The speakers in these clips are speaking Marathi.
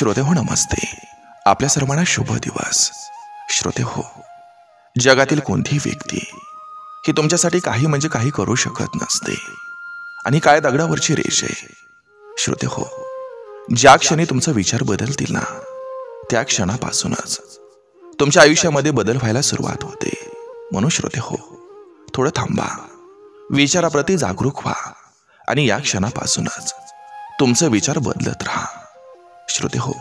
श्रोते हो नमस्ते. आपल्या सर्वांना शुभ दिवस. श्रोते हो, जगातील कोणतीही व्यक्ती ही तुमच्यासाठी काही म्हणजे काही करू शकत नसते आणि काय दगडावरची रेष आहे. श्रोते हो, ज्या क्षणी तुमचा विचार बदलतील ना, त्या क्षणापासूनच तुमच्या आयुष्यामध्ये बदल व्हायला सुरुवात होते. म्हणून श्रोते हो, थोडं थांबा, विचाराप्रती जागरूक व्हा आणि या क्षणापासूनच तुमचे विचार बदलत राहा. श्रोते हो,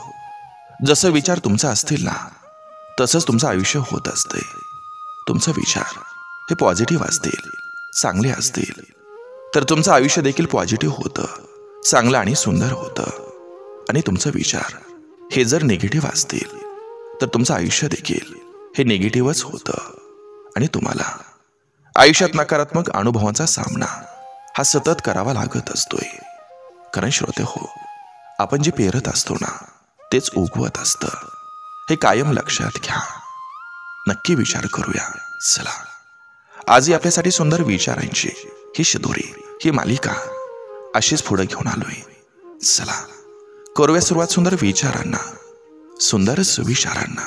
जसं विचार तुमचा असतील ना, तसंच तुमचं आयुष्य होत असते. तुमचे विचार हे पॉझिटिव्ह असतील, चांगले असतील, तर तुमचं आयुष्य देखील पॉझिटिव्ह होतं, चांगलं आणि सुंदर होतं. आणि तुमचे विचार हे जर निगेटिव्ह असतील, तर तुमचं आयुष्य देखील हे निगेटिव्हच होतं आणि तुम्हाला आयुष्यात नकारात्मक अनुभवांचा सामना हा सतत करावा लागत असतोय. कारण श्रोते हो, आपण जे पेरत असतो ना, तेच उगवत असतं. हे कायम लक्षात घ्या. नक्की विचार करूया. चला, आजही आपल्यासाठी सुंदर विचारांची ही शिदोरी, ही मालिका अशीच पुढे घेऊन आलोय. चला, करूया सुरुवात सुंदर विचारांना, सुंदर सुविचारांना.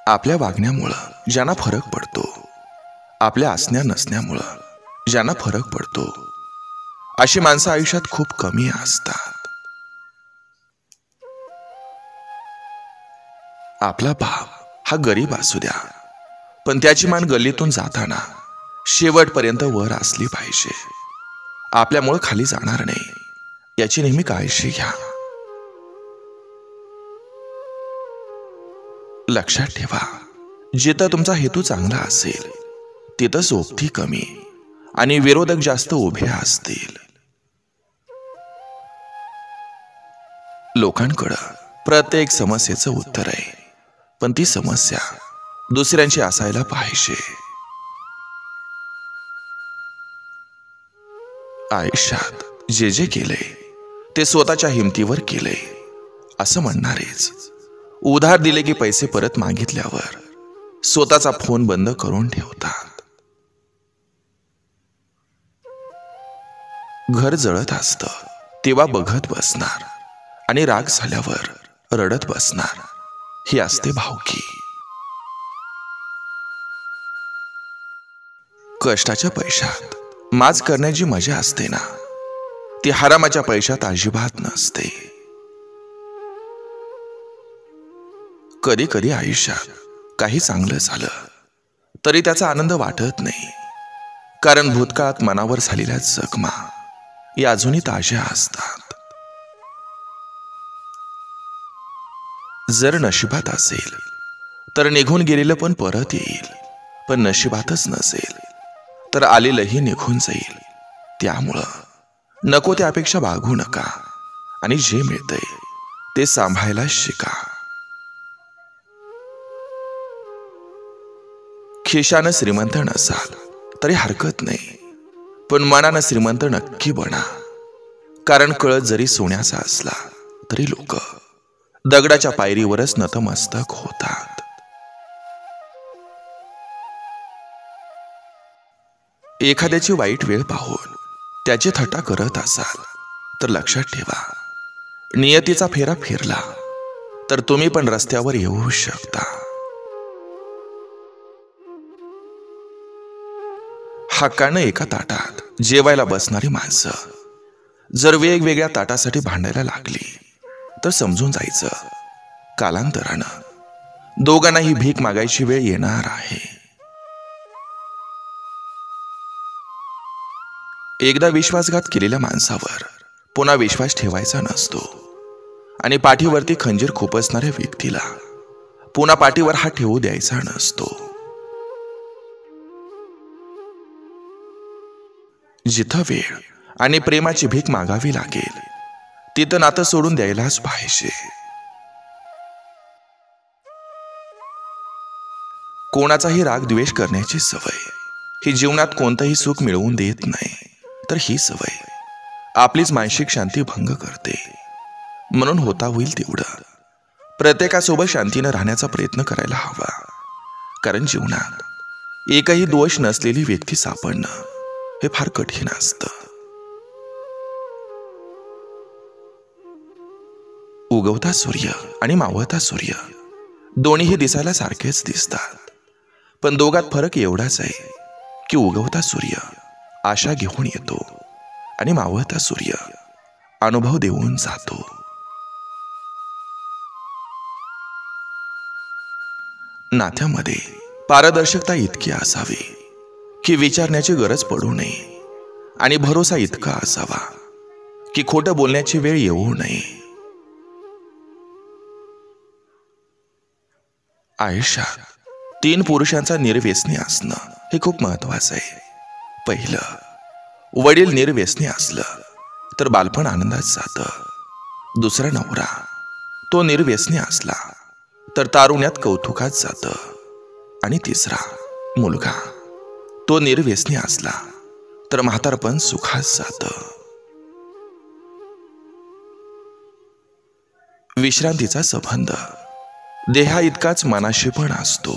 आपल्या वागण्यामुळं ज्यांना फरक पडतो, आपल्या असण्या नसण्यामुळं ज्यांना फरक पडतो, अशी माणसं आयुष्यात खूप कमी असतात. आपला बाप हा गरीब असू द्या, पण त्याची मान गल्लीतून जाताना शेवटपर्यंत वर असली पाहिजे. आपल्यामुळे खाली जाणार नाही याची नेहमी काळजी घ्या. लक्षात ठेवा, जिथं तुमचा हेतू चांगला असेल तिथं सोबती कमी आणि विरोधक जास्त उभे असतील. लोकांकडं प्रत्येक समस्येचं उत्तर आहे, पण ती समस्या दुसऱ्यांची असायला पाहिजे. आयुष्यात जे जे केले ते स्वतःच्या हिमतीवर केले असं म्हणणारेच उधार दिले की पैसे परत मागितल्यावर स्वतःचा फोन बंद करून ठेवतात. घर जळत असतं तेव्हा बघत बसणार आणि राग झाल्यावर रडत बसणार, ही असते भावकी. कष्टाच्या पैशात माज करण्याची मजा असते ना, ती हरामाच्या पैशात अजिबात नसते. कधी कधी आयुष्यात काही चांगलं झालं तरी त्याचा आनंद वाटत नाही, कारण भूतकाळात मनावर झालेल्या जखमा या अजूनही ताज्या असतात. जर नशिबात असेल तर निघून गेलेलं पण परत येईल, पण नशिबातच नसेल तर आलेलंही निघून जाईल. त्यामुळं नको त्यापेक्षा बागू नका आणि जे मिळतंय ते सांभाळायला शिका. खिशानं श्रीमंत नसाल तरी हरकत नाही, पण मनानं श्रीमंत नक्की बना. कारण कळत जरी सोन्याचा असला तरी लोक दगडाच्या पायरीवरच नतमस्तक होतात. एखाद्याची वाईट वेळ पाहून त्याची थट्टा करत असाल तर लक्षात ठेवा, नियतीचा फेरा फिरला तर तुम्ही पण रस्त्यावर येऊ शकता. हक्कानं एका ताटात जेवायला बसणारी माणसं जर वेगवेगळ्या ताटासाठी भांडायला लागली तर समजून जायचं, कालांतरानं दोघांनाही भीक मागायची वेळ येणार आहे. एकदा विश्वासघात केलेल्या माणसावर पुन्हा विश्वास ठेवायचा नसतो आणि पाठीवरती खंजीर खुपसणाऱ्या व्यक्तीला पुन्हा पाठीवर हात ठेवू द्यायचा नसतो. जिथं वेळ आणि प्रेमाची भीक मागावी लागेल तिथं नातं सोडून द्यायलाच पाहिजे. कोणाचाही राग द्वेष करण्याची सवय ही जीवनात कोणतंही सुख मिळवून देत नाही, तर ही सवय आपलीच मानसिक शांती भंग करते. म्हणून होता होईल तेवढं प्रत्येकासोबत शांतीनं राहण्याचा प्रयत्न करायला हवा. कारण जीवनात एकही दोष नसलेली व्यक्ती सापडणं हे फार कठीण असतं. उगवता सूर्य आणि मावळता सूर्य दोन्हीही दिसायला सारखेच दिसतात, पण दोघात फरक एवढाच आहे की उगवता सूर्य आशा घेऊन येतो आणि मावळता सूर्य अनुभव देऊन जातो. नात्यामध्ये पारदर्शकता इतकी असावी की विचारण्याची गरज पडू नये आणि भरोसा इतका असावा की खोटं बोलण्याची वेळ येऊ नये. आयुष्यात 3 पुरुषांचा निर्व्यसनी असणं हे खूप महत्वाचं आहे. पहिलं, वडील निर्व्यसनी असलं तर बालपण आनंदात जातं. दुसरा, नवरा, तो निर्व्यसनी असला तर तारुण्यात कौतुकात जातं. आणि तिसरा, मुलगा, तो निर्व्यसनी असला तर म्हातारपण सुखात जातं. विश्रांतीचा संबंध देहा इतकाच मनाशी पण असतो.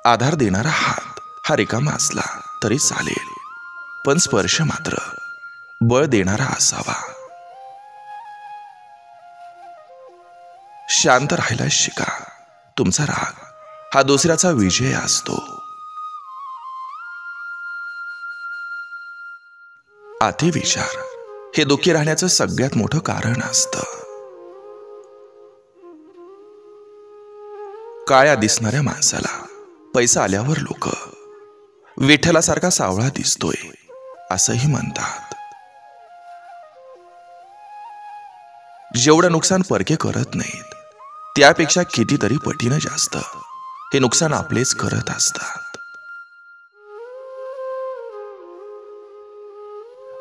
आधार देणारा हात हा रिकामा असला तरी चालेल, पण स्पर्श मात्र बळ देणारा असावा. शांत राहायला शिका. तुमचा राग हा दुसऱ्याचा विजय असतो. अतिविचार हे दुःखी राहण्याचं सगळ्यात मोठं कारण असतं. काळ्या दिसणाऱ्या माणसाला पैसा आल्यावर लोक विठ्ठलासारखा सावळा दिसतोय असंही म्हणतात. जेवढं नुकसान परके करत नाहीत त्यापेक्षा कितीतरी पटीनं जास्त हे नुकसान आपलेच करत असतात.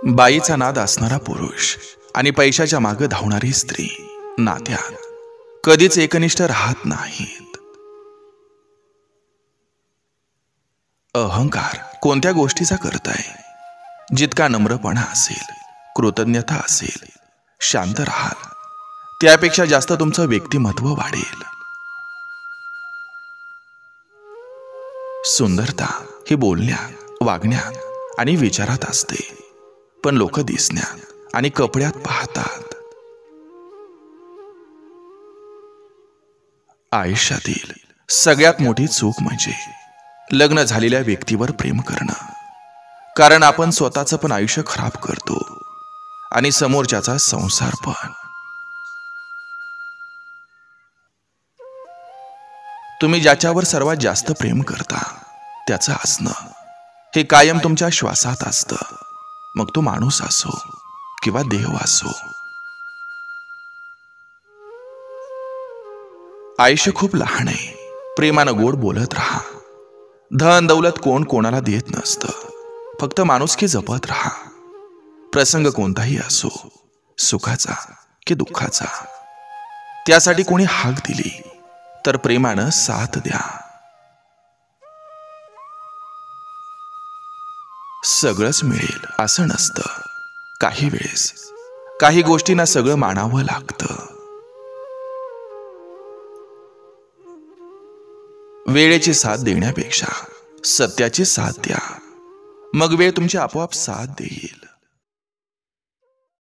बाईचा नाद असणारा पुरुष आणि पैशाच्या मागे धावणारी स्त्री नात्यात कधीच एकनिष्ठ राहत नाहीत. अहंकार कोणत्या गोष्टीचा करताय? जितका नम्रपणा असेल, कृतज्ञता असेल, शांत राहाल त्यापेक्षा जास्त तुमचं व्यक्तिमत्व वाढेल. सुंदरता ही बोलण्यात, वागण्यात आणि विचारात असते, पण लोक दिसण्यात आणि कपड्यात पाहतात. आयुष्यातील सगळ्यात मोठी चूक म्हणजे लग्न झालेल्या व्यक्तीवर प्रेम करणं. कारण आपण स्वतःचं पण आयुष्य खराब करतो आणि समोरच्याचा संसार पण. तुम्ही ज्याच्यावर सर्वात जास्त प्रेम करता त्याचं असणं हे कायम तुमच्या श्वासात असतं, मग तो माणूस असो किंवा देव असो. आयुष्य खूप लहान आहे. प्रेमानं गोड बोलत राहा. धन दौलत कोण कोणाला देत नसतं, फक्त माणुसकी जपत राहा. प्रसंग कोणताही असो, सुखाचा की दुःखाचा, त्यासाठी कोणी हाक दिली तर प्रेमानं साथ द्या. सगळंच मिळेल असं नसतं. काही वेळेस काही गोष्टींना सगळं मानावं लागतं. वेळेची साथ देण्यापेक्षा सत्याची साथ द्या, मग वेळ तुमची आपोआप साथ देईल.